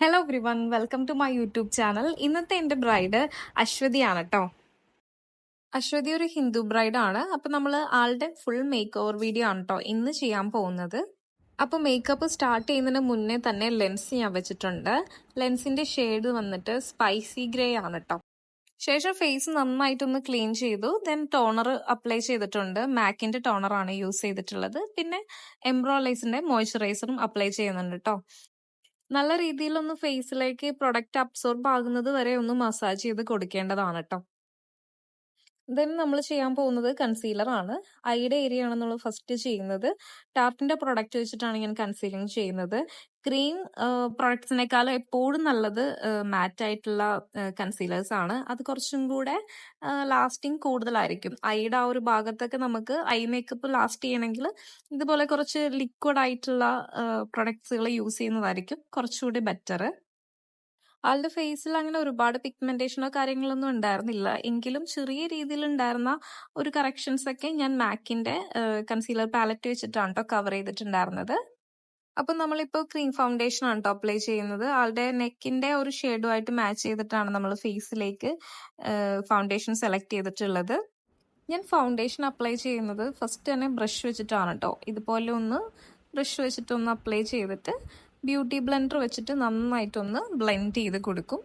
Hello everyone welcome to my YouTube channel. ഇന്നത്തെ എൻ്റെ bride അശ്വതിയാണ് കേട്ടോ. അശ്വതി ഒരു ഹിന്ദു ബ്രൈഡാണ്. അപ്പൊ നമ്മൾ ആളുടെ ഫുൾ മേക്ക് ഓവർ വീഡിയോ ആണ് കേട്ടോ ഇന്ന് ചെയ്യാൻ പോകുന്നത്. അപ്പൊ മേക്കപ്പ് സ്റ്റാർട്ട് ചെയ്യുന്നതിന് മുന്നേ തന്നെ ലെൻസ് ഞാൻ വെച്ചിട്ടുണ്ട്. ലെൻസിന്റെ ഷെയ്ഡ് വന്നിട്ട് സ്പൈസി ഗ്രേ ആണ് കേട്ടോ. ശേഷം ഫേസ് നന്നായിട്ടൊന്ന് ക്ലീൻ ചെയ്തു. ദെൻ ടോണർ അപ്ലൈ ചെയ്തിട്ടുണ്ട്. മാക്കിന്റെ ടോണറാണ് യൂസ് ചെയ്തിട്ടുള്ളത്. പിന്നെ എംബ്രോലൈസിന്റെ മോയ്സ്ചറൈസറും അപ്ലൈ ചെയ്യുന്നുണ്ട് കേട്ടോ. നല്ല രീതിയിലൊന്ന് ഫേസിലേക്ക് പ്രൊഡക്റ്റ് അബ്സോർബ് ആകുന്നത് വരെ ഒന്ന് മസാജ് ചെയ്ത് കൊടുക്കേണ്ടതാണ് കേട്ടോ. ദെൻ നമ്മൾ ചെയ്യാൻ പോകുന്നത് കൺസീലർ ആണ്. ഐയുടെ ഏരിയ ആണ് നമ്മൾ ഫസ്റ്റ് ചെയ്യുന്നത്. ടാർട്ടിന്റെ പ്രൊഡക്റ്റ് വെച്ചിട്ടാണ് ഞാൻ കൺസീലിംഗ് ചെയ്യുന്നത്. ക്രീം പ്രൊഡക്ട്സിനേക്കാളും എപ്പോഴും നല്ലത് മാറ്റ് ആയിട്ടുള്ള കൺസീലേഴ്സ് ആണ്. അത് കുറച്ചും കൂടെ ലാസ്റ്റിംഗ് കൂടുതലായിരിക്കും. ഐയുടെ ആ ഒരു ഭാഗത്തൊക്കെ നമുക്ക് ഐ മേക്കപ്പ് ലാസ്റ്റ് ചെയ്യണമെങ്കിൽ ഇതുപോലെ കുറച്ച് ലിക്വിഡ് ആയിട്ടുള്ള പ്രൊഡക്ട്സുകൾ യൂസ് ചെയ്യുന്നതായിരിക്കും കുറച്ചുകൂടി ബെറ്റർ. ആളുടെ ഫേസിൽ അങ്ങനെ ഒരുപാട് പിഗ്മെന്റേഷനോ കാര്യങ്ങളൊന്നും ഉണ്ടായിരുന്നില്ല. എങ്കിലും ചെറിയ രീതിയിൽ ഉണ്ടായിരുന്ന ഒരു കറക്ഷൻസ് ഒക്കെ ഞാൻ മാക്കിന്റെ കൺസീലർ പാലറ്റ് വെച്ചിട്ടാണ് കേട്ടോ കവർ ചെയ്തിട്ടുണ്ടായിരുന്നത്. അപ്പൊ നമ്മളിപ്പോ ക്രീം ഫൗണ്ടേഷൻ ആണ് കേട്ടോ അപ്ലൈ ചെയ്യുന്നത്. ആളുടെ നെക്കിന്റെ ഒരു ഷെയ്ഡുമായിട്ട് മാച്ച് ചെയ്തിട്ടാണ് നമ്മൾ ഫേസിലേക്ക് ഫൗണ്ടേഷൻ സെലക്ട് ചെയ്തിട്ടുള്ളത്. ഞാൻ ഫൗണ്ടേഷൻ അപ്ലൈ ചെയ്യുന്നത് ഫസ്റ്റ് തന്നെ ബ്രഷ് വെച്ചിട്ടാണ് കേട്ടോ. ഇതുപോലെ ഒന്ന് ബ്രഷ് വെച്ചിട്ടൊന്ന് അപ്ലൈ ചെയ്തിട്ട് ബ്യൂട്ടി ബ്ലെൻഡർ വെച്ചിട്ട് നന്നായിട്ടൊന്ന് ബ്ലെൻഡ് ചെയ്ത് കൊടുക്കും.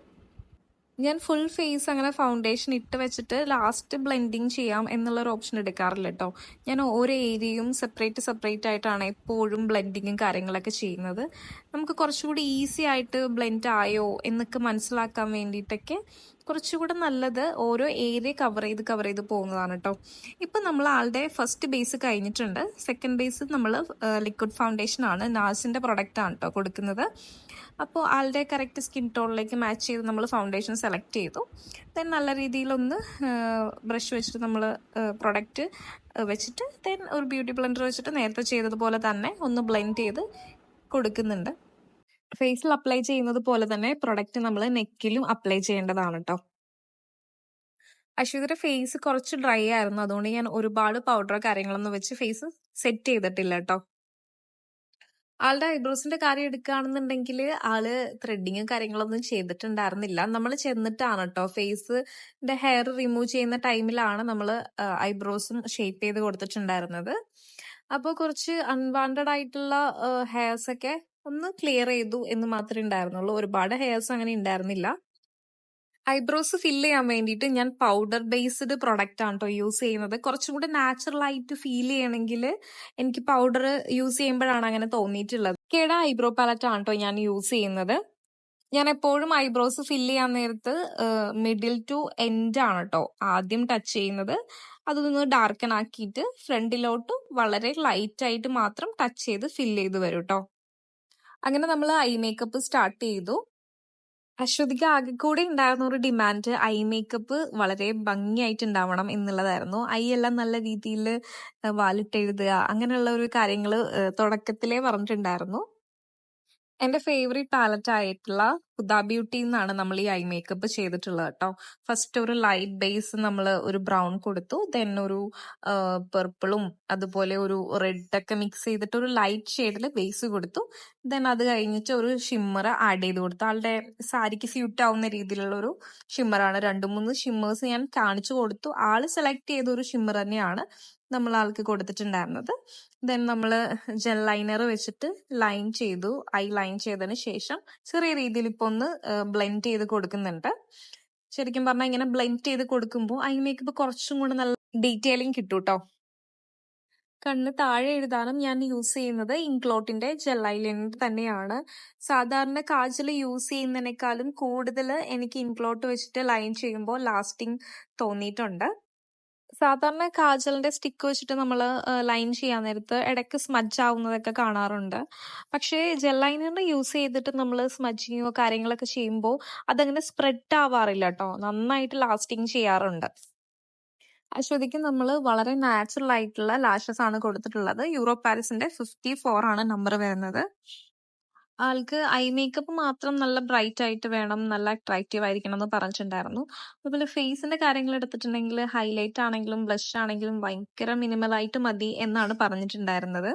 ഞാൻ ഫുൾ ഫേസ് അങ്ങനെ ഫൗണ്ടേഷൻ ഇട്ട് വെച്ചിട്ട് ലാസ്റ്റ് ബ്ലെൻഡിങ് ചെയ്യാം എന്നുള്ളൊരു ഓപ്ഷൻ എടുക്കാറില്ല കേട്ടോ. ഞാൻ ഓരോ ഏരിയയും സെപ്പറേറ്റ് ആയിട്ടാണ് എപ്പോഴും ബ്ലെൻഡിങ്ങും കാര്യങ്ങളൊക്കെ ചെയ്യുന്നത്. നമുക്ക് കുറച്ചുകൂടി ഈസി ആയിട്ട് ബ്ലെൻഡ് ആയോ എന്നൊക്കെ മനസ്സിലാക്കാൻ വേണ്ടിയിട്ടൊക്കെ കുറച്ചുകൂടെ നല്ലത് ഓരോ ഏരിയ കവർ ചെയ്ത് പോകുന്നതാണ് കേട്ടോ. ഇപ്പം നമ്മൾ ആളുടെ ഫസ്റ്റ് ബേസ് കഴിഞ്ഞിട്ടുണ്ട്. സെക്കൻഡ് ബേസ് നമ്മൾ ലിക്വിഡ് ഫൗണ്ടേഷൻ ആണ്, നാസിന്റെ പ്രൊഡക്റ്റ് ആണ് കേട്ടോ കൊടുക്കുന്നത്. അപ്പോൾ ആളുടെ കറക്റ്റ് സ്കിൻ ടോണിലേക്ക് മാച്ച് ചെയ്ത് നമ്മൾ ഫൗണ്ടേഷൻ സെലക്ട് ചെയ്തു. ദെൻ നല്ല രീതിയിലൊന്ന് ബ്രഷ് വെച്ചിട്ട് നമ്മൾ പ്രൊഡക്റ്റ് വെച്ചിട്ട് ദെൻ ഒരു ബ്യൂട്ടി ബ്ലെൻഡർ വെച്ചിട്ട് നേരത്തെ ചെയ്തതുപോലെ തന്നെ ഒന്ന് ബ്ലെൻഡ് ചെയ്ത് കൊടുക്കുന്നുണ്ട്. ഫേസിൽ അപ്ലൈ ചെയ്യുന്നത് പോലെ തന്നെ പ്രൊഡക്റ്റ് നമ്മൾ നെക്കിലും അപ്ലൈ ചെയ്യേണ്ടതാണ് കേട്ടോ. അശ്വതിയുടെ ഫേസ് കുറച്ച് ഡ്രൈ ആയിരുന്നു. അതുകൊണ്ട് ഞാൻ ഒരുപാട് പൗഡറോ കാര്യങ്ങളൊന്നും വെച്ച് ഫേസ് സെറ്റ് ചെയ്തിട്ടില്ല കേട്ടോ. ആളുടെ ഐബ്രോസിന്റെ കാര്യം എടുക്കുകയാണെന്നുണ്ടെങ്കിൽ ആള് ത്രെഡിങ്ങും കാര്യങ്ങളൊന്നും ചെയ്തിട്ടുണ്ടായിരുന്നില്ല. നമ്മൾ ചെന്നിട്ടാണ് കേട്ടോ ഫേസിന്റെ ഹെയർ റിമൂവ് ചെയ്യുന്ന ടൈമിലാണ് നമ്മൾ ഐബ്രോസും ഷേപ്പ് ചെയ്ത് കൊടുത്തിട്ടുണ്ടായിരുന്നത്. അപ്പോൾ കുറച്ച് അൺവാണ്ടഡ് ആയിട്ടുള്ള ഹെയർസ് ഒക്കെ ഒന്ന് ക്ലിയർ ചെയ്തു എന്ന് മാത്രമേ ഉണ്ടായിരുന്നുള്ളൂ. ഒരുപാട് ഹെയർസ് അങ്ങനെ ഉണ്ടായിരുന്നില്ല. ഐബ്രോസ് ഫില്ല് ചെയ്യാൻ വേണ്ടിയിട്ട് ഞാൻ പൗഡർ ബേസ്ഡ് പ്രൊഡക്റ്റ് ആണ് കേട്ടോ യൂസ് ചെയ്യുന്നത്. കുറച്ചും കൂടെ നാച്ചുറൽ ആയിട്ട് ഫീൽ ചെയ്യണമെങ്കിൽ എനിക്ക് പൗഡർ യൂസ് ചെയ്യുമ്പോഴാണ് അങ്ങനെ തോന്നിയിട്ടുള്ളത്. കേട ഐബ്രോ പാലറ്റ് ആണ് കേട്ടോ ഞാൻ യൂസ് ചെയ്യുന്നത്. ഞാൻ എപ്പോഴും ഐബ്രോസ് ഫില്ല് ചെയ്യാൻ നേരത്ത് മിഡിൽ ടു എൻഡ് ആണ് കേട്ടോ ആദ്യം ടച്ച് ചെയ്യുന്നത്. അതൊന്ന് ഡാർക്കൻ ആക്കിയിട്ട് ഫ്രണ്ടിലോട്ട് വളരെ ലൈറ്റ് ആയിട്ട് മാത്രം ടച്ച് ചെയ്ത് ഫില്ല് ചെയ്ത് വരും കേട്ടോ. അങ്ങനെ നമ്മൾ ഐ മേക്കപ്പ് സ്റ്റാർട്ട് ചെയ്തു. അശ്വതിക്ക് ആകെ കൂടി ഉണ്ടായിരുന്ന ഒരു ഡിമാൻഡ് ഐ മേക്കപ്പ് വളരെ ഭംഗിയായിട്ട് ഉണ്ടാവണം എന്നുള്ളതായിരുന്നു. ഐ എല്ലാം നല്ല രീതിയിൽ വാലിട്ടെഴുതുക അങ്ങനെയുള്ള ഒരു കാര്യങ്ങൾ തുടക്കത്തിലേ പറഞ്ഞിട്ടുണ്ടായിരുന്നു. എന്റെ ഫേവറേറ്റ് പാലറ്റ് ആയിട്ടുള്ള ഹുദ ബ്യൂട്ടി എന്നാണ് നമ്മൾ ഈ ഐ മേക്കപ്പ് ചെയ്തിട്ടുള്ളത് കേട്ടോ. ഫസ്റ്റ് ഒരു ലൈറ്റ് ബേസ് നമ്മൾ ഒരു ബ്രൗൺ കൊടുത്തു. ദെൻ ഒരു പെർപ്പിളും അതുപോലെ ഒരു റെഡ് ഒക്കെ മിക്സ് ചെയ്തിട്ട് ഒരു ലൈറ്റ് ഷെയ്ഡിൽ ബേസ് കൊടുത്തു. ദെൻ അത് കഴിഞ്ഞിട്ട് ഒരു ഷിമ്മർ ആഡ് ചെയ്ത് കൊടുത്തു. ആളുടെ സാരിക്ക് സ്യൂട്ട് ആവുന്ന രീതിയിലുള്ള ഒരു ഷിമ്മറാണ്. 2-3 ഷിമ്മേഴ്സ് ഞാൻ കാണിച്ചു കൊടുത്തു. ആള് സെലക്ട് ചെയ്ത ഒരു ഷിമ്മർ തന്നെയാണ് നമ്മൾ ആൾക്ക് കൊടുത്തിട്ടുണ്ടായിരുന്നത്. ദെൻ നമ്മൾ ജെൽ ലൈനർ വെച്ചിട്ട് ലൈൻ ചെയ്തു. ഐ ലൈൻ ചെയ്തതിന് ശേഷം ചെറിയ രീതിയിൽ ഇപ്പൊ ഒന്ന് ബ്ലെൻഡ് ചെയ്ത് കൊടുക്കുന്നുണ്ട്. ശരിക്കും പറഞ്ഞാൽ ഇങ്ങനെ ബ്ലെൻഡ് ചെയ്ത് കൊടുക്കുമ്പോൾ ഐ മേക്കപ്പ് കുറച്ചും കൂടെ നല്ല ഡീറ്റെയിലിംഗ് കിട്ടും കേട്ടോ. കണ്ണ് താഴെ എഴുതാനും ഞാൻ യൂസ് ചെയ്യുന്നത് ഇൻക്ലോട്ടിന്റെ ജെൽ ഐലൈനർ തന്നെയാണ്. സാധാരണ കാജൽ യൂസ് ചെയ്യുന്നതിനേക്കാളും കൂടുതൽ എനിക്ക് ഇൻക്ലോട്ട് വെച്ചിട്ട് ലൈൻ ചെയ്യുമ്പോൾ ലാസ്റ്റിംഗ് തോന്നിയിട്ടുണ്ട്. സാധാരണ കാജലിന്റെ സ്റ്റിക്ക് വെച്ചിട്ട് നമ്മൾ ലൈൻ ചെയ്യാൻ നേരത്ത് ഇടയ്ക്ക് സ്മഡ്ജ് ആവുന്നതൊക്കെ കാണാറുണ്ട്. പക്ഷേ ജെൽ ലൈനർ യൂസ് ചെയ്തിട്ട് നമ്മൾ സ്മഡ്ജിങ്ങോ കാര്യങ്ങളൊക്കെ ചെയ്യുമ്പോൾ അതങ്ങനെ സ്പ്രെഡ് ആവാറില്ല കേട്ടോ. നന്നായിട്ട് ലാസ്റ്റിംഗ് ചെയ്യാറുണ്ട്. അശ്വതിക്ക് നമ്മൾ വളരെ നാച്ചുറൽ ആയിട്ടുള്ള ലാഷസ് ആണ് കൊടുത്തിട്ടുള്ളത്. യൂറോ പാരിസിന്റെ 54 ആണ് നമ്പർ വരുന്നത്. ആൾക്ക് ഐ മേക്കപ്പ് മാത്രം നല്ല ബ്രൈറ്റ് ആയിട്ട് വേണം, നല്ല അട്രാക്റ്റീവ് ആയിരിക്കണം എന്ന് പറഞ്ഞിട്ടുണ്ടായിരുന്നു. അതുപോലെ ഫേസിന്റെ കാര്യങ്ങൾ എടുത്തിട്ടുണ്ടെങ്കിൽ ഹൈലൈറ്റ് ആണെങ്കിലും ബ്ലഷ് ആണെങ്കിലും ഭയങ്കര മിനിമൽ ആയിട്ട് മതി എന്നാണ് പറഞ്ഞിട്ടുണ്ടായിരുന്നത്.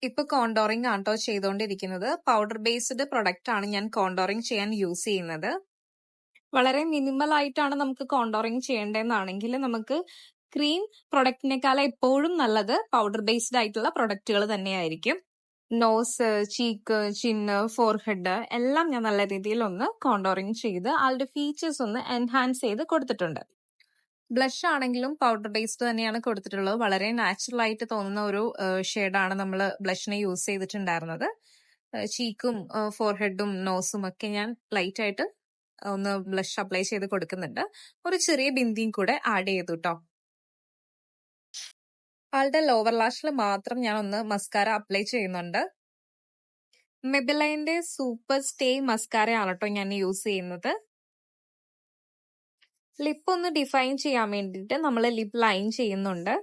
ഇപ്പൊ കോണ്ടോറിംഗ് ആണ് ട്ടോ ചെയ്തുകൊണ്ടിരിക്കുന്നത്. പൗഡർ ബേസ്ഡ് പ്രൊഡക്റ്റ് ആണ് ഞാൻ കോണ്ടോറിംഗ് ചെയ്യാൻ യൂസ് ചെയ്യുന്നത്. വളരെ മിനിമൽ ആയിട്ടാണ് നമുക്ക് കോണ്ടോറിംഗ് ചെയ്യേണ്ടതെന്നാണെങ്കിൽ നമുക്ക് ക്രീം പ്രൊഡക്റ്റിനേക്കാൾ എപ്പോഴും നല്ലത് പൗഡർ ബേസ്ഡ് ആയിട്ടുള്ള പ്രൊഡക്റ്റുകൾ തന്നെയായിരിക്കും. നോസ്, ചീക്ക്, ചിന്ന്, ഫോർഹെഡ് എല്ലാം ഞാൻ നല്ല രീതിയിൽ ഒന്ന് കോണ്ടോറിംഗ് ചെയ്ത് ആളുടെ ഫീച്ചേഴ്സ് ഒന്ന് എൻഹാൻസ് ചെയ്ത് കൊടുത്തിട്ടുണ്ട്. ബ്ലഷ് ആണെങ്കിലും പൗഡർ ബേസ്ഡ് തന്നെയാണ് കൊടുത്തിട്ടുള്ളത്. വളരെ നാച്ചുറൽ ആയിട്ട് തോന്നുന്ന ഒരു ഷെയ്ഡാണ് നമ്മൾ ബ്ലഷിന് യൂസ് ചെയ്തിട്ടുണ്ടായിരുന്നത്. ചീക്കും ഫോർഹെഡും നോസും ഒക്കെ ഞാൻ ലൈറ്റ് ആയിട്ട് ഒന്ന് ബ്ലഷ് അപ്ലൈ ചെയ്ത് കൊടുക്കുന്നുണ്ട്. ഒരു ചെറിയ ബിന്ദിയും കൂടെ ആഡ് ചെയ്തു ട്ടോ. ആളുടെ ലോവർ ലാഷിൽ മാത്രം ഞാൻ ഒന്ന് മസ്കാര അപ്ലൈ ചെയ്യുന്നുണ്ട്. മെബിലൈന്റെ സൂപ്പർ സ്റ്റേ മസ്കാര ആണ് ട്ടോ ഞാൻ യൂസ് ചെയ്യുന്നത്. ലിപ്പ് ഒന്ന് ഡിഫൈൻ ചെയ്യാൻ വേണ്ടിയിട്ട് നമ്മൾ ലിപ്പ് ലൈൻ ചെയ്യുന്നുണ്ട്.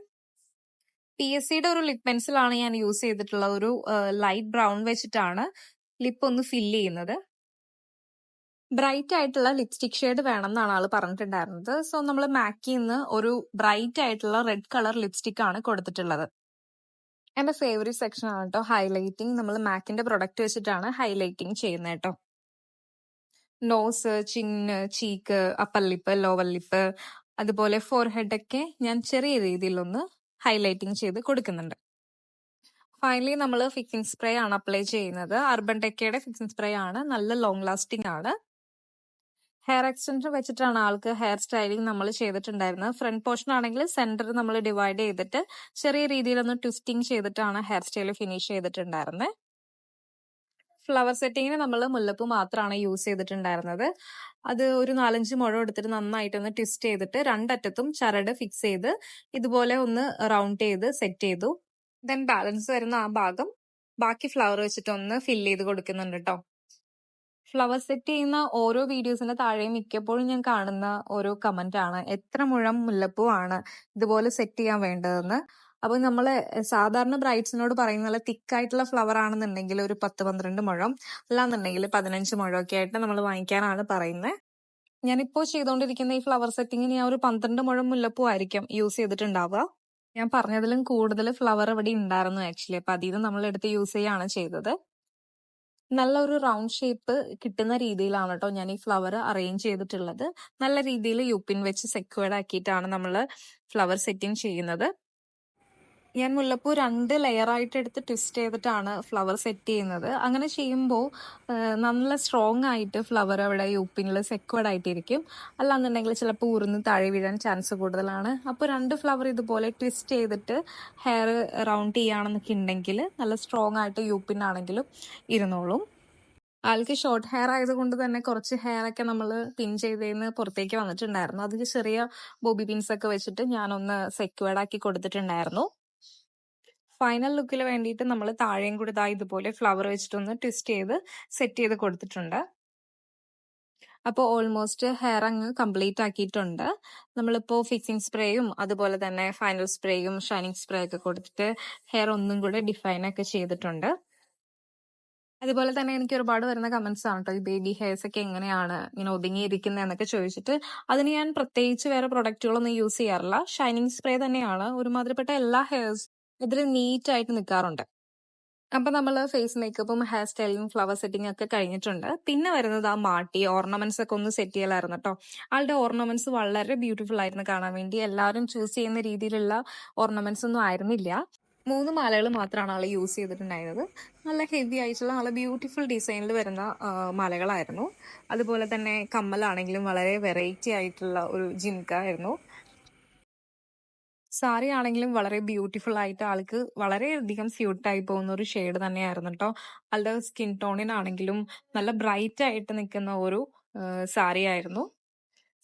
PSCയുടെ ഒരു ലിപ് പെൻസിലാണ് ഞാൻ യൂസ് ചെയ്തിട്ടുള്ളത്. ഒരു ലൈറ്റ് ബ്രൗൺ വെച്ചിട്ടാണ് ലിപ്പ് ഒന്ന് ഫില്ല് ചെയ്യുന്നത്. ബ്രൈറ്റ് ആയിട്ടുള്ള ലിപ്സ്റ്റിക് ഷെയ്ഡ് വേണം എന്നാണ് ആള് പറഞ്ഞിട്ടുണ്ടായിരുന്നത്. സോ നമ്മൾ മാക്കിൽ നിന്ന് ഒരു ബ്രൈറ്റ് ആയിട്ടുള്ള റെഡ് കളർ ലിപ്സ്റ്റിക് ആണ് കൊടുത്തിട്ടുള്ളത്. എന്റെ ഫേവറേറ്റ് സെക്ഷൻ ആണ് കേട്ടോ ഹൈലൈറ്റിംഗ്. നമ്മൾ മാക്കിന്റെ പ്രൊഡക്റ്റ് വെച്ചിട്ടാണ് ഹൈലൈറ്റിംഗ് ചെയ്യുന്നത് കേട്ടോ. Nose, chin, cheek, upper lip, lower lip, അതുപോലെ ഫോർഹെഡ് ഒക്കെ ഞാൻ ചെറിയ രീതിയിലൊന്ന് ഹൈലൈറ്റിംഗ് ചെയ്ത് കൊടുക്കുന്നുണ്ട്. ഫൈനലി നമ്മൾ ഫിക്സിംഗ് സ്പ്രേ ആണ് അപ്ലൈ ചെയ്യുന്നത്. അർബൻ ടെക്കയുടെ ഫിക്സിംഗ് സ്പ്രേ ആണ്. നല്ല ലോങ് ലാസ്റ്റിംഗ് ആണ്. ഹെയർ എക്സ്റ്റൻഷൻ വെച്ചിട്ടാണ് ആൾക്ക് ഹെയർ സ്റ്റൈലിംഗ് നമ്മൾ ചെയ്തിട്ടുണ്ടായിരുന്നത്. ഫ്രണ്ട് പോർഷൻ ആണെങ്കിൽ സെന്റർ നമ്മൾ ഡിവൈഡ് ചെയ്തിട്ട് ചെറിയ രീതിയിലൊന്ന് ട്വിസ്റ്റിംഗ് ചെയ്തിട്ടാണ് ഹെയർ സ്റ്റൈൽ ഫിനിഷ് ചെയ്തിട്ടുണ്ടായിരുന്നത്. ഫ്ലവർ സെറ്റിങ്ങിന് നമ്മൾ മുല്ലപ്പൂ മാത്രമാണ് യൂസ് ചെയ്തിട്ടുണ്ടായിരുന്നത്. അത് ഒരു 4-5 മുഴം എടുത്തിട്ട് നന്നായിട്ടൊന്ന് ട്വിസ്റ്റ് ചെയ്തിട്ട് രണ്ടറ്റത്തും ചരട് ഫിക്സ് ചെയ്ത് ഇതുപോലെ ഒന്ന് റൗണ്ട് ചെയ്ത് സെറ്റ് ചെയ്തു. ദെൻ ബാലൻസ് വരുന്ന ആ ഭാഗം ബാക്കി ഫ്ലവർ വെച്ചിട്ടൊന്ന് ഫില്ല് ചെയ്ത് കൊടുക്കുന്നുണ്ട് കേട്ടോ. ഫ്ലവർ സെറ്റ് ചെയ്യുന്ന ഓരോ വീഡിയോസിന്റെ താഴെയും മിക്കപ്പോഴും ഞാൻ കാണുന്ന ഓരോ കമന്റ് ആണ്, എത്ര മുഴം മുല്ലപ്പൂ ആണ് ഇതുപോലെ സെറ്റ് ചെയ്യാൻ വേണ്ടതെന്ന്. അപ്പൊ നമ്മള് സാധാരണ ബ്രൈഡ്സിനോട് പറയുന്ന നല്ല തിക്കായിട്ടുള്ള ഫ്ലവർ ആണെന്നുണ്ടെങ്കിൽ ഒരു 10-12 മുഴം, അല്ലാന്നുണ്ടെങ്കിൽ 15 മുഴം ഒക്കെ ആയിട്ട് നമ്മൾ വാങ്ങിക്കാനാണ് പറയുന്നത്. ഞാനിപ്പോ ചെയ്തുകൊണ്ടിരിക്കുന്ന ഈ ഫ്ലവർ സെറ്റിങ്ങിന് ഞാൻ ഒരു 12 മുഴം മുല്ലപ്പൂ ആയിരിക്കും യൂസ് ചെയ്തിട്ടുണ്ടാവുക. ഞാൻ പറഞ്ഞതിലും കൂടുതൽ ഫ്ലവർ ഇവിടെ ഉണ്ടായിരുന്നു ആക്ച്വലി. അപ്പൊ അതിൽ നിന്ന് നമ്മൾ എടുത്ത് യൂസ് ചെയ്യാണ് ചെയ്തത്. നല്ലൊരു റൗണ്ട് ഷേപ്പ് കിട്ടുന്ന രീതിയിലാണ് കേട്ടോ ഞാൻ ഈ ഫ്ലവർ അറേഞ്ച് ചെയ്തിട്ടുള്ളത്. നല്ല രീതിയിൽ യുപിൻ വെച്ച് സെക്യൂർഡ് ആക്കിയിട്ടാണ് നമ്മൾ ഫ്ലവർ സെറ്റിംഗ് ചെയ്യുന്നത്. ഞാൻ മുല്ലപ്പൂ 2 ലെയർ ആയിട്ട് എടുത്ത് ട്വിസ്റ്റ് ചെയ്തിട്ടാണ് ഫ്ലവർ സെറ്റ് ചെയ്യുന്നത്. അങ്ങനെ ചെയ്യുമ്പോൾ നല്ല സ്ട്രോങ് ആയിട്ട് ഫ്ലവർ അവിടെ യുപിനിൽ സെക്യൂർഡ് ആയിട്ടിരിക്കും. അല്ലാന്നുണ്ടെങ്കിൽ ചിലപ്പോൾ ഊർന്ന് താഴെ വീഴാൻ ചാൻസ് കൂടുതലാണ്. അപ്പോൾ 2 ഫ്ലവർ ഇതുപോലെ ട്വിസ്റ്റ് ചെയ്തിട്ട് ഹെയർ റൗണ്ട് ചെയ്യുകയാണെന്നൊക്കെ ഉണ്ടെങ്കിൽ നല്ല സ്ട്രോങ് ആയിട്ട് യുപിൻ ആണെങ്കിലും ഇരുന്നോളും. ആൾക്ക് ഷോർട്ട് ഹെയർ ആയതുകൊണ്ട് തന്നെ കുറച്ച് ഹെയർ ഒക്കെ നമ്മൾ പിൻ ചെയ്തേന്ന് പുറത്തേക്ക് വന്നിട്ടുണ്ടായിരുന്നു. അത് ചെറിയ ബോബി പിൻസ് ഒക്കെ വെച്ചിട്ട് ഞാനൊന്ന് സെക്യൂർഡ് ആക്കി കൊടുത്തിട്ടുണ്ടായിരുന്നു. ഫൈനൽ ലുക്കിൽ വേണ്ടിയിട്ട് നമ്മൾ താഴെയും കൂടി ഇതുപോലെ ഫ്ലവർ വെച്ചിട്ടൊന്ന് ട്വിസ്റ്റ് ചെയ്ത് സെറ്റ് ചെയ്ത് കൊടുത്തിട്ടുണ്ട്. അപ്പോൾ ഓൾമോസ്റ്റ് ഹെയർ അങ്ങ് കംപ്ലീറ്റ് ആക്കിയിട്ടുണ്ട്. നമ്മളിപ്പോൾ ഫിക്സിംഗ് സ്പ്രേയും അതുപോലെ തന്നെ ഫൈനൽ സ്പ്രേയും ഷൈനിങ് സ്പ്രേ ഒക്കെ കൊടുത്തിട്ട് ഹെയർ ഒന്നും കൂടെ ഡിഫൈൻ ഒക്കെ ചെയ്തിട്ടുണ്ട്. അതുപോലെ തന്നെ എനിക്ക് ഒരുപാട് വരുന്ന കമന്റ്സ് ആണ് കേട്ടോ, ഈ ബേബി ഹെയർസ് ഒക്കെ എങ്ങനെയാണ് ഇങ്ങനെ ഒതുങ്ങിയിരിക്കുന്നത് എന്നൊക്കെ ചോദിച്ചിട്ട്. അതിന് ഞാൻ പ്രത്യേകിച്ച് വേറെ പ്രൊഡക്റ്റുകളൊന്നും യൂസ് ചെയ്യാറില്ല. ഷൈനിങ് സ്പ്രേ തന്നെയാണ്. ഒരുമാതിരിപ്പെട്ട എല്ലാ ഹെയർസ് ഇതിൽ നീറ്റ് ആയിട്ട് നിൽക്കാറുണ്ട്. അപ്പൊ നമ്മൾ ഫേസ് മേക്കപ്പും ഹെയർ സ്റ്റൈലിംഗ് ഫ്ലവർ സെറ്റിംഗ് ഒക്കെ കഴിഞ്ഞിട്ടുണ്ട്. പിന്നെ വരുന്നത് ആ മാട്ടി ഓർണമെന്റ്സ് ഒക്കെ ഒന്ന് സെറ്റ് ചെയ്യലായിരുന്നു കേട്ടോ. ആളുടെ ഓർണമെന്റ്സ് വളരെ ബ്യൂട്ടിഫുൾ ആയിരുന്നു കാണാൻ വേണ്ടി. എല്ലാവരും ചൂസ് ചെയ്യുന്ന രീതിയിലുള്ള ഓർണമെന്റ്സ് ഒന്നും ആയിരുന്നില്ല. 3 മാലകൾ മാത്രമാണ് ആൾ യൂസ് ചെയ്തിട്ടുണ്ടായിരുന്നത്. നല്ല ഹെവി ആയിട്ടുള്ള നല്ല ബ്യൂട്ടിഫുൾ ഡിസൈനിൽ വരുന്ന മാലകളായിരുന്നു. അതുപോലെ തന്നെ കമ്മലാണെങ്കിലും വളരെ വെറൈറ്റി ആയിട്ടുള്ള ഒരു ജിംക ആയിരുന്നു. സാരി ആണെങ്കിലും വളരെ ബ്യൂട്ടിഫുൾ ആയിട്ട് ആൾക്ക് വളരെയധികം സ്യൂട്ടായി പോകുന്ന ഒരു ഷെയ്ഡ് തന്നെയായിരുന്നു കേട്ടോ. ആളുടെ സ്കിൻ ടോണിനാണെങ്കിലും നല്ല ബ്രൈറ്റ് ആയിട്ട് നിൽക്കുന്ന ഒരു സാരി ആയിരുന്നു.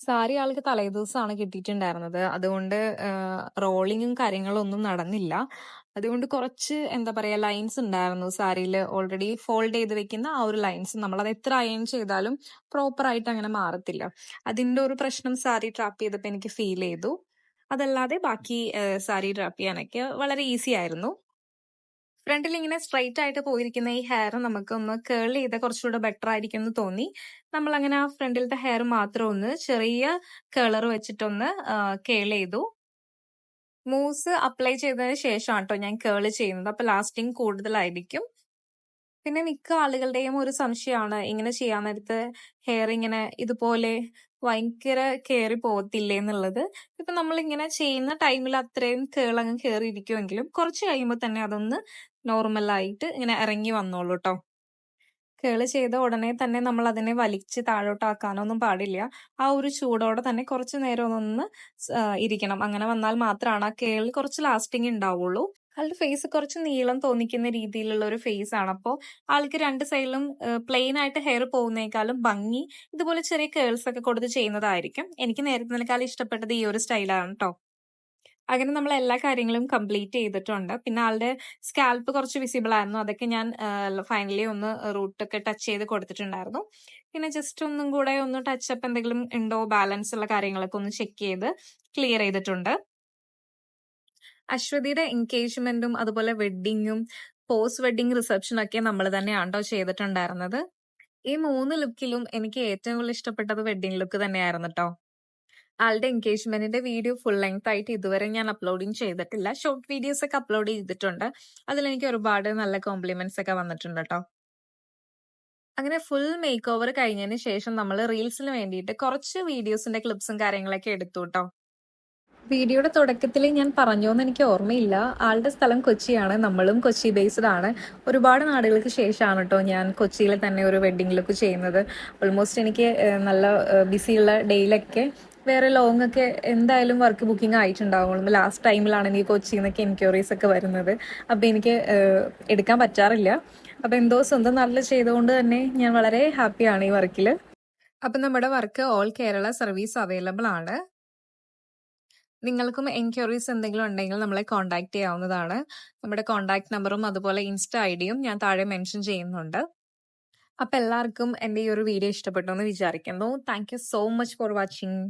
സാരി ആൾക്ക് തലേദിവസമാണ് കിട്ടിയിട്ടുണ്ടായിരുന്നത്. അതുകൊണ്ട് റോളിങ്ങും കാര്യങ്ങളും ഒന്നും നടന്നില്ല. അതുകൊണ്ട് കുറച്ച് എന്താ പറയാ ലൈൻസ് ഉണ്ടായിരുന്നു സാരിയിൽ. ഓൾറെഡി ഫോൾഡ് ചെയ്ത് വെക്കുന്ന ആ ഒരു ലൈൻസ് നമ്മളത് എത്ര അയൺ ചെയ്താലും പ്രോപ്പർ ആയിട്ട് അങ്ങനെ മാറത്തില്ല. അതിന്റെ ഒരു പ്രശ്നം സാരി ട്രാപ്പ് ചെയ്തപ്പോൾ എനിക്ക് ഫീൽ ചെയ്തു. അതല്ലാതെ ബാക്കി സാരി ഡ്രാപ്പ് ചെയ്യാനൊക്കെ വളരെ ഈസി ആയിരുന്നു. ഫ്രണ്ടിൽ ഇങ്ങനെ സ്ട്രൈറ്റ് ആയിട്ട് പോയിരിക്കുന്ന ഈ ഹെയർ നമുക്ക് ഒന്ന് കേൾ ചെയ്താൽ കുറച്ചുകൂടെ ബെറ്റർ ആയിരിക്കും എന്ന് തോന്നി. നമ്മൾ അങ്ങനെ ആ ഫ്രണ്ടിലത്തെ ഹെയർ മാത്രം ഒന്ന് ചെറിയ കേളർ വെച്ചിട്ടൊന്ന് കേൾ ചെയ്തു. മൂസ് അപ്ലൈ ചെയ്തതിന് ശേഷമാണ് ട്ടോ ഞാൻ കേള് ചെയ്യുന്നത്. അപ്പൊ ലാസ്റ്റിംഗ് കൂടുതലായിരിക്കും. പിന്നെ മിക്ക ആളുകളുടെയും ഒരു സംശയമാണ് ഇങ്ങനെ ചെയ്യാൻ നേരത്ത് ഹെയർ ഇങ്ങനെ ഇതുപോലെ ഭയങ്കര കേറി പോകത്തില്ലേ എന്നുള്ളത്. ഇപ്പൊ നമ്മളിങ്ങനെ ചെയ്യുന്ന ടൈമിൽ അത്രയും കേളങ്ങ് കേറിയിരിക്കുമെങ്കിലും കുറച്ച് കഴിയുമ്പോൾ തന്നെ അതൊന്ന് നോർമലായിട്ട് ഇങ്ങനെ ഇറങ്ങി വന്നോളൂ ട്ടോ. കേള് ചെയ്ത ഉടനെ തന്നെ നമ്മൾ അതിനെ വലിച്ച് താഴോട്ടാക്കാനൊന്നും പാടില്ല. ആ ഒരു ചൂടോടെ തന്നെ കുറച്ചു നേരം ഒന്ന് ഇരിക്കണം. അങ്ങനെ വന്നാൽ മാത്രമാണ് ആ കേളിൽ കുറച്ച് ലാസ്റ്റിംഗ് ഉണ്ടാവുള്ളൂ. ആളുടെ ഫേസ് കുറച്ച് നീളം തോന്നിക്കുന്ന രീതിയിലുള്ള ഒരു ഫേസ് ആണ്. അപ്പോ ആൾക്ക് രണ്ട് സൈഡിലും പ്ലെയിൻ ആയിട്ട് ഹെയർ പോകുന്നേക്കാളും ഭംഗി ഇതുപോലെ ചെറിയ കേൾസ് ഒക്കെ കൊടുത്ത് ചെയ്യുന്നതായിരിക്കും. എനിക്ക് നേരത്തിനേക്കാളും ഇഷ്ടപ്പെട്ടത് ഈ ഒരു സ്റ്റൈലാണ് ട്ടോ. അങ്ങനെ നമ്മൾ എല്ലാ കാര്യങ്ങളും കംപ്ലീറ്റ് ചെയ്തിട്ടുണ്ട്. പിന്നെ ആളുടെ സ്കാൽപ്പ് കുറച്ച് വിസിബിൾ ആയിരുന്നു. അതൊക്കെ ഞാൻ ഫൈനലി ഒന്ന് റൂട്ടൊക്കെ ടച്ച് ചെയ്ത് കൊടുത്തിട്ടുണ്ടായിരുന്നു. പിന്നെ ജസ്റ്റ് ഒന്നും കൂടെ ഒന്ന് ടച്ചപ്പ് എന്തെങ്കിലും ഉണ്ടോ, ബാലൻസ് ഉള്ള കാര്യങ്ങളൊക്കെ ഒന്ന് ചെക്ക് ചെയ്ത് ക്ലിയർ ചെയ്തിട്ടുണ്ട്. അശ്വതിയുടെ എൻഗേജ്മെന്റും അതുപോലെ വെഡ്ഡിങ്ങും പോസ്റ്റ് വെഡ്ഡിംഗ് റിസപ്ഷനും ഒക്കെ നമ്മൾ തന്നെയാണ് ട്ടോ ചെയ്തിട്ടുണ്ടായിരുന്നത്. ഈ 3 ലുക്കിലും എനിക്ക് ഏറ്റവും കൂടുതൽ ഇഷ്ടപ്പെട്ടത് വെഡ്ഡിംഗ് ലുക്ക് തന്നെയായിരുന്നു ട്ടോ. ആളുടെ എൻഗേജ്മെന്റിന്റെ വീഡിയോ ഫുൾ ലെങ്ത് ആയിട്ട് ഇതുവരെ ഞാൻ അപ്ലോഡിങ് ചെയ്തിട്ടില്ല. ഷോർട്ട് വീഡിയോസ് ഒക്കെ അപ്ലോഡ് ചെയ്തിട്ടുണ്ട്. അതിലെനിക്ക് ഒരുപാട് നല്ല കോംപ്ലിമെന്റ്സ് ഒക്കെ വന്നിട്ടുണ്ട് ട്ടോ. അങ്ങനെ ഫുൾ മേക്ക് ഓവർ കഴിഞ്ഞതിന് ശേഷം നമ്മൾ റീൽസിന് വേണ്ടിയിട്ട് കുറച്ച് വീഡിയോസിന്റെ ക്ലിപ്സും കാര്യങ്ങളൊക്കെ എടുത്തു ട്ടോ. വീഡിയോയുടെ തുടക്കത്തിൽ ഞാൻ പറഞ്ഞോന്ന് എനിക്ക് ഓർമ്മയില്ല. ആളുടെ സ്ഥലം കൊച്ചിയാണ്. നമ്മളും കൊച്ചി ബേസ്ഡ് ആണ്. ഒരുപാട് നാടുകൾക്ക് ശേഷമാണ് ട്ടോ ഞാൻ കൊച്ചിയിൽ തന്നെ ഒരു വെഡ്ഡിംഗ് ലുക്ക് ചെയ്യുന്നത്. ഓൾമോസ്റ്റ് എനിക്ക് നല്ല ബിസിയുള്ള ഡേയിലൊക്കെ വേറെ ലോങ് ഒക്കെ എന്തായാലും വർക്ക് ബുക്കിംഗ് ആയിട്ടുണ്ടാവുള്ളൂ. ലാസ്റ്റ് ടൈമിലാണ് എനിക്ക് കൊച്ചിയിൽ നിന്നൊക്കെ എൻക്വയറീസ് ഒക്കെ വരുന്നത്. അപ്പോൾ എനിക്ക് എടുക്കാൻ പറ്റാറില്ല. അപ്പോൾ എന്തോ സ്വന്തം നാട്ടിൽ ചെയ്തുകൊണ്ട് തന്നെ ഞാൻ വളരെ ഹാപ്പിയാണ് ഈ വർക്കിൽ. അപ്പം നമ്മുടെ work all Kerala service available ആണ്. നിങ്ങൾക്കും എൻക്വയറീസ് എന്തെങ്കിലും ഉണ്ടെങ്കിൽ നമ്മളെ കോൺടാക്ട് ചെയ്യാവുന്നതാണ്. നമ്മുടെ കോൺടാക്ട് നമ്പറും അതുപോലെ ഇൻസ്റ്റ ഐഡിയും ഞാൻ താഴെ മെൻഷൻ ചെയ്യുന്നുണ്ട്. അപ്പൊ എല്ലാവർക്കും എന്റെ ഈ ഒരു വീഡിയോ ഇഷ്ടപ്പെട്ടു എന്ന് വിചാരിക്കുന്നു. Thank you so much for watching.